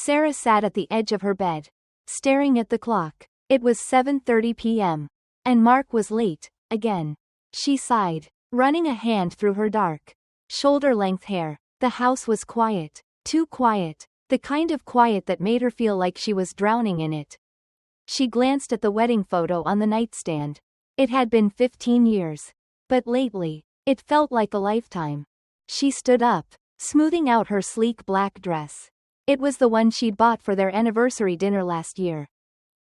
Sarah sat at the edge of her bed, staring at the clock. It was 7:30 p.m. And Mark was late, again. She sighed, running a hand through her dark, shoulder-length hair. The house was quiet, too quiet, the kind of quiet that made her feel like she was drowning in it. She glanced at the wedding photo on the nightstand. It had been 15 years. But lately, it felt like a lifetime. She stood up, smoothing out her sleek black dress. It was the one she'd bought for their anniversary dinner last year.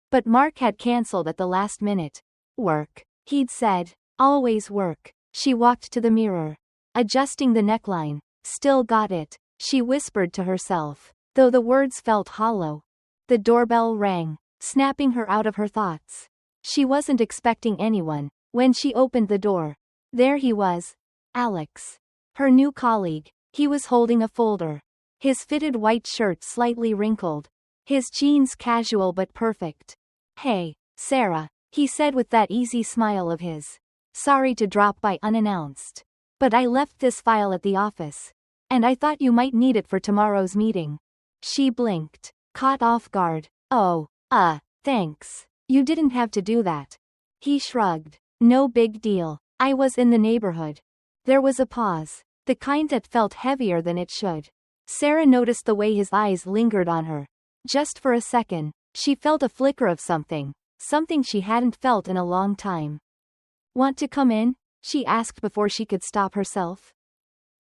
But Mark had cancelled at the last minute. Work, he'd said. Always work. She walked to the mirror, adjusting the neckline. Still got it, she whispered to herself, though the words felt hollow. The doorbell rang, snapping her out of her thoughts. She wasn't expecting anyone. When she opened the door, there he was, Alex, her new colleague. He was holding a folder, his fitted white shirt slightly wrinkled, his jeans casual but perfect. "Hey, Sarah," he said with that easy smile of his. "Sorry to drop by unannounced. But I left this file at the office. And I thought you might need it for tomorrow's meeting." She blinked, caught off guard. "Oh, thanks. You didn't have to do that." He shrugged. "No big deal. I was in the neighborhood." There was a pause, the kind that felt heavier than it should. Sarah noticed the way his eyes lingered on her. Just for a second, she felt a flicker of something she hadn't felt in a long time. "Want to come in?" she asked before she could stop herself.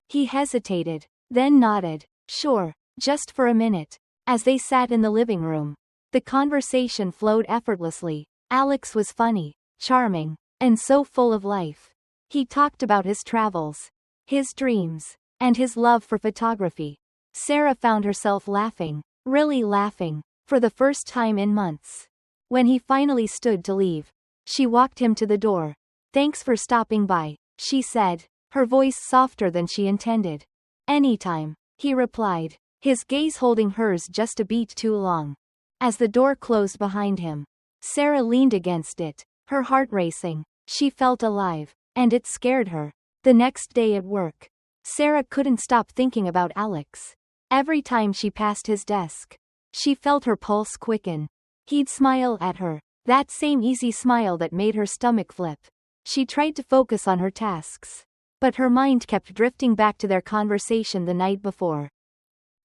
He hesitated, then nodded. "Sure, just for a minute." As they sat in the living room, the conversation flowed effortlessly. Alex was funny, charming, and so full of life. He talked about his travels, his dreams, and his love for photography. Sarah found herself laughing, really laughing, for the first time in months. When he finally stood to leave, she walked him to the door. "Thanks for stopping by," she said, her voice softer than she intended. "Anytime," he replied, his gaze holding hers just a beat too long. As the door closed behind him, Sarah leaned against it, her heart racing. She felt alive, and it scared her. The next day at work, Sarah couldn't stop thinking about Alex. Every time she passed his desk, she felt her pulse quicken. He'd smile at her, that same easy smile that made her stomach flip. She tried to focus on her tasks, but her mind kept drifting back to their conversation the night before.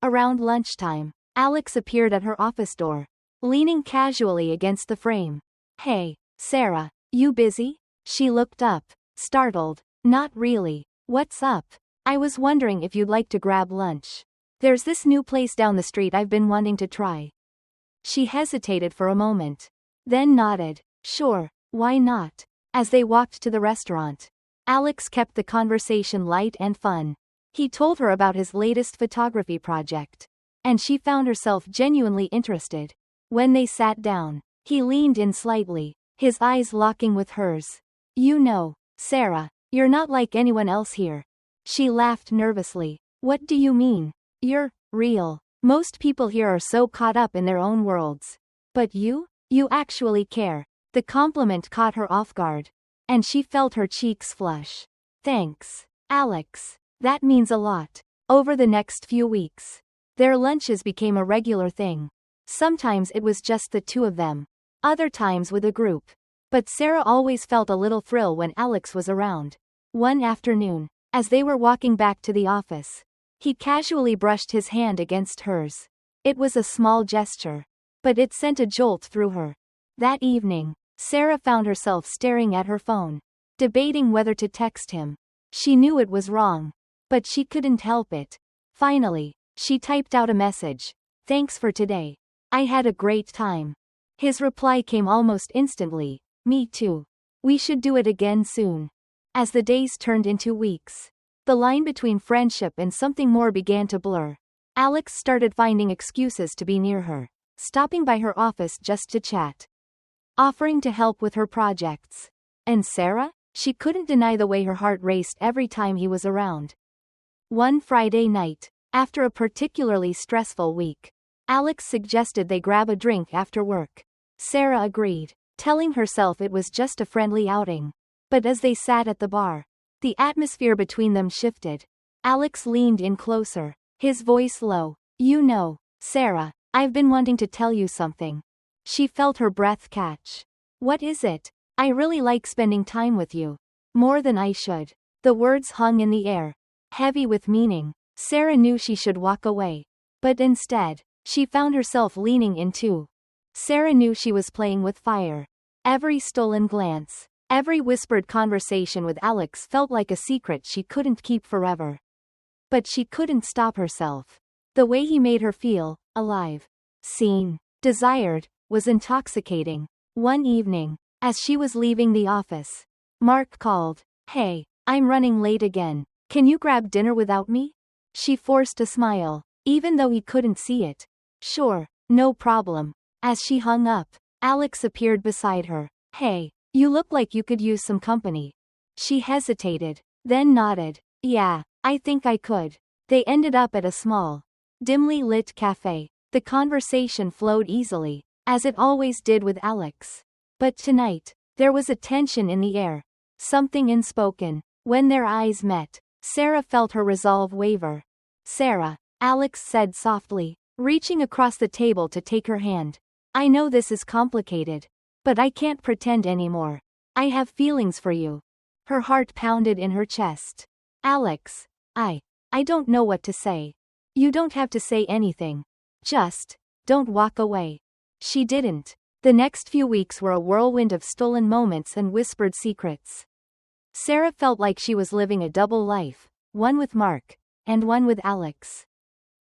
Around lunchtime, Alex appeared at her office door, leaning casually against the frame. "Hey, Sarah, you busy?" She looked up, startled. "Not really. What's up?" "I was wondering if you'd like to grab lunch. There's this new place down the street I've been wanting to try." She hesitated for a moment, then nodded. "Sure, why not?" As they walked to the restaurant, Alex kept the conversation light and fun. He told her about his latest photography project, and she found herself genuinely interested. When they sat down, he leaned in slightly, his eyes locking with hers. "You know, Sarah, you're not like anyone else here." She laughed nervously. "What do you mean?" "You're real. Most people here are so caught up in their own worlds. But you actually care." The compliment caught her off guard, and she felt her cheeks flush. "Thanks, Alex. That means a lot." Over the next few weeks, their lunches became a regular thing. Sometimes it was just the two of them, other times with a group. But Sarah always felt a little thrill when Alex was around. One afternoon, as they were walking back to the office, he casually brushed his hand against hers. It was a small gesture, but it sent a jolt through her. That evening, Sarah found herself staring at her phone, debating whether to text him. She knew it was wrong, but she couldn't help it. Finally, she typed out a message. "Thanks for today. I had a great time." His reply came almost instantly. "Me too. We should do it again soon." As the days turned into weeks, the line between friendship and something more began to blur. Alex started finding excuses to be near her, stopping by her office just to chat, offering to help with her projects. And Sarah? She couldn't deny the way her heart raced every time he was around. One Friday night, after a particularly stressful week, Alex suggested they grab a drink after work. Sarah agreed, telling herself it was just a friendly outing. But as they sat at the bar, the atmosphere between them shifted. Alex leaned in closer, his voice low. "You know, Sarah, I've been wanting to tell you something. She felt her breath catch. What is it? I really like spending time with you. More than I should. The words hung in the air, heavy with meaning. Sarah knew she should walk away. But instead, she found herself leaning in too. Sarah knew she was playing with fire. Every stolen glance, every whispered conversation with Alex felt like a secret she couldn't keep forever. But she couldn't stop herself. The way he made her feel, alive, seen, desired, was intoxicating. One evening, as she was leaving the office, Mark called. Hey, I'm running late again. Can you grab dinner without me? She forced a smile, even though he couldn't see it. Sure, no problem. As she hung up, Alex appeared beside her. Hey, you look like you could use some company. She hesitated, then nodded. Yeah, I think I could. They ended up at a small, dimly lit cafe. The conversation flowed easily, as it always did with Alex. But tonight, there was a tension in the air. Something unspoken. When their eyes met, Sarah felt her resolve waver. Sarah, Alex said softly, reaching across the table to take her hand. I know this is complicated, but I can't pretend anymore. I have feelings for you. Her heart pounded in her chest. Alex, I don't know what to say. You don't have to say anything. Just, don't walk away. She didn't. The next few weeks were a whirlwind of stolen moments and whispered secrets. Sarah felt like she was living a double life, one with Mark, and one with Alex.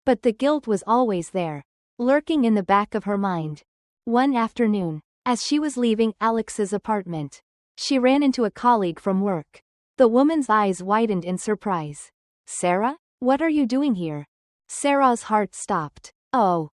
But the guilt was always there, lurking in the back of her mind. One afternoon, as she was leaving Alex's apartment, she ran into a colleague from work. The woman's eyes widened in surprise. Sarah? What are you doing here? Sarah's heart stopped. Oh,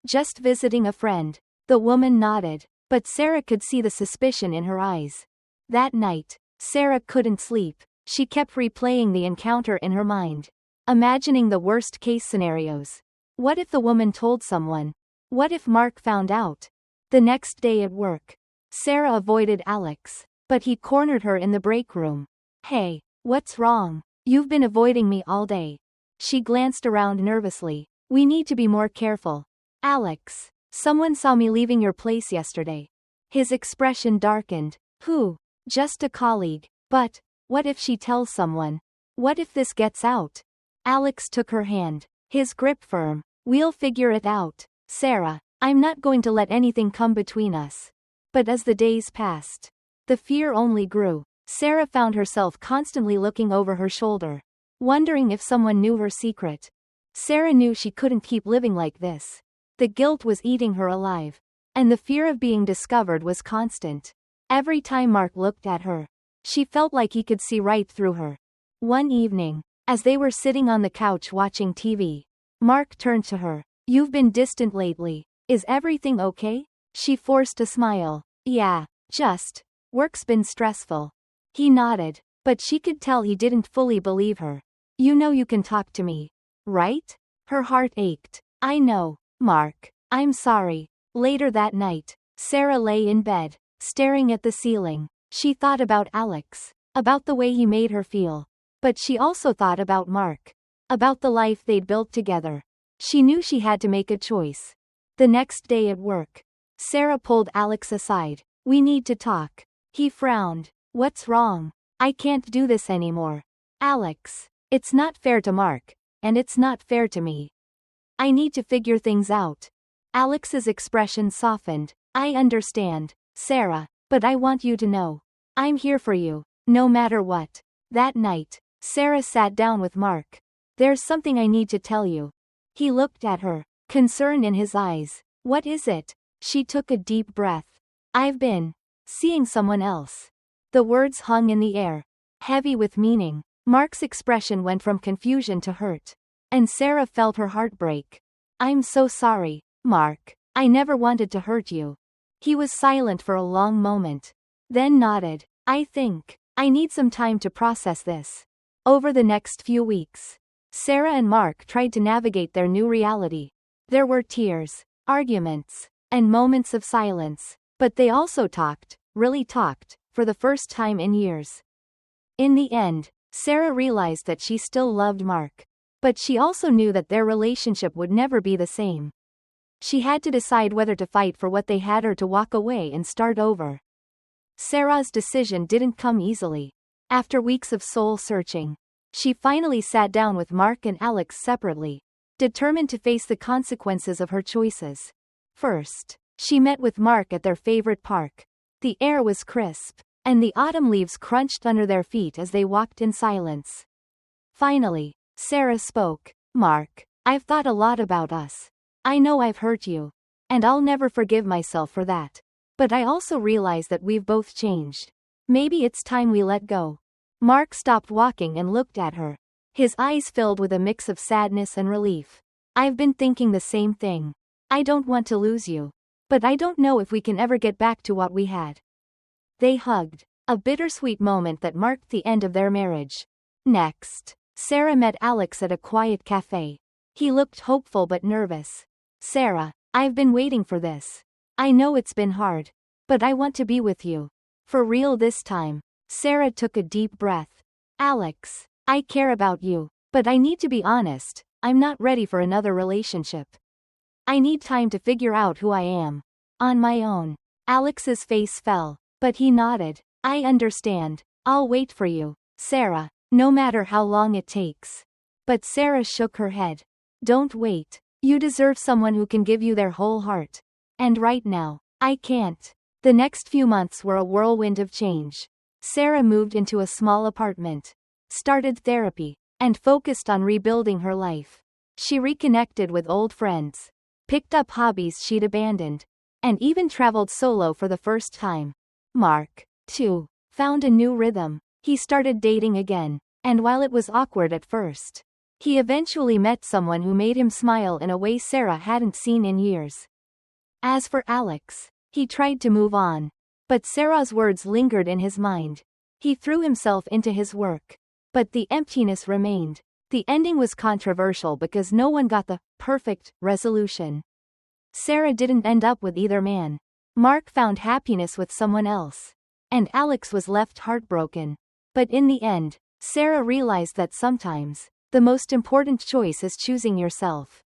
just visiting a friend. The woman nodded, but Sarah could see the suspicion in her eyes. That night, Sarah couldn't sleep. She kept replaying the encounter in her mind, imagining the worst-case scenarios. What if the woman told someone? What if Mark found out? The next day at work, Sarah avoided Alex, but he cornered her in the break room. Hey, what's wrong? You've been avoiding me all day. She glanced around nervously. We need to be more careful. Alex, someone saw me leaving your place yesterday. His expression darkened. Who? Just a colleague. But, what if she tells someone? What if this gets out? Alex took her hand, his grip firm. We'll figure it out. Sarah, I'm not going to let anything come between us. But as the days passed, the fear only grew. Sarah found herself constantly looking over her shoulder, wondering if someone knew her secret. Sarah knew she couldn't keep living like this. The guilt was eating her alive, and the fear of being discovered was constant. Every time Mark looked at her, she felt like he could see right through her. One evening, as they were sitting on the couch watching TV, Mark turned to her. You've been distant lately. Is everything okay? She forced a smile. Yeah, just. Work's been stressful. He nodded, but she could tell he didn't fully believe her. You know you can talk to me, right? Her heart ached. I know, Mark. I'm sorry. Later that night, Sarah lay in bed, staring at the ceiling. She thought about Alex, about the way he made her feel. But she also thought about Mark, about the life they'd built together. She knew she had to make a choice. The next day at work, Sarah pulled Alex aside. We need to talk. He frowned. What's wrong? I can't do this anymore. Alex, it's not fair to Mark, and it's not fair to me. I need to figure things out. Alex's expression softened. I understand, Sarah, but I want you to know. I'm here for you, no matter what. That night, Sarah sat down with Mark. There's something I need to tell you. He looked at her, concern in his eyes. What is it? She took a deep breath. I've been seeing someone else. The words hung in the air, heavy with meaning. Mark's expression went from confusion to hurt, and Sarah felt her heart break. I'm so sorry, Mark. I never wanted to hurt you. He was silent for a long moment, then nodded. I think I need some time to process this. Over the next few weeks, Sarah and Mark tried to navigate their new reality. There were tears, arguments, and moments of silence, but they also talked, really talked, for the first time in years. In the end, Sarah realized that she still loved Mark, but she also knew that their relationship would never be the same. She had to decide whether to fight for what they had or to walk away and start over. Sarah's decision didn't come easily. After weeks of soul-searching, she finally sat down with Mark and Alex separately, determined to face the consequences of her choices. First, she met with Mark at their favorite park. The air was crisp, and the autumn leaves crunched under their feet as they walked in silence. Finally, Sarah spoke. "Mark, I've thought a lot about us. I know I've hurt you, and I'll never forgive myself for that. But I also realize that we've both changed. Maybe it's time we let go." Mark stopped walking and looked at her, his eyes filled with a mix of sadness and relief. "I've been thinking the same thing. I don't want to lose you, but I don't know if we can ever get back to what we had." They hugged, a bittersweet moment that marked the end of their marriage. Next, Sarah met Alex at a quiet cafe. He looked hopeful but nervous. "Sarah, I've been waiting for this. I know it's been hard, but I want to be with you. For real this time." Sarah took a deep breath. "Alex, I care about you, but I need to be honest, I'm not ready for another relationship. I need time to figure out who I am. On my own." Alex's face fell, but he nodded. "I understand. I'll wait for you, Sarah, no matter how long it takes." But Sarah shook her head. "Don't wait. You deserve someone who can give you their whole heart. And right now, I can't." The next few months were a whirlwind of change. Sarah moved into a small apartment, started therapy, and focused on rebuilding her life. She reconnected with old friends, picked up hobbies she'd abandoned, and even traveled solo for the first time. Mark, too, found a new rhythm. He started dating again, and while it was awkward at first, he eventually met someone who made him smile in a way Sarah hadn't seen in years. As for Alex, he tried to move on, but Sarah's words lingered in his mind. He threw himself into his work, but the emptiness remained. The ending was controversial because no one got the perfect resolution. Sarah didn't end up with either man. Mark found happiness with someone else, and Alex was left heartbroken. But in the end, Sarah realized that sometimes, the most important choice is choosing yourself.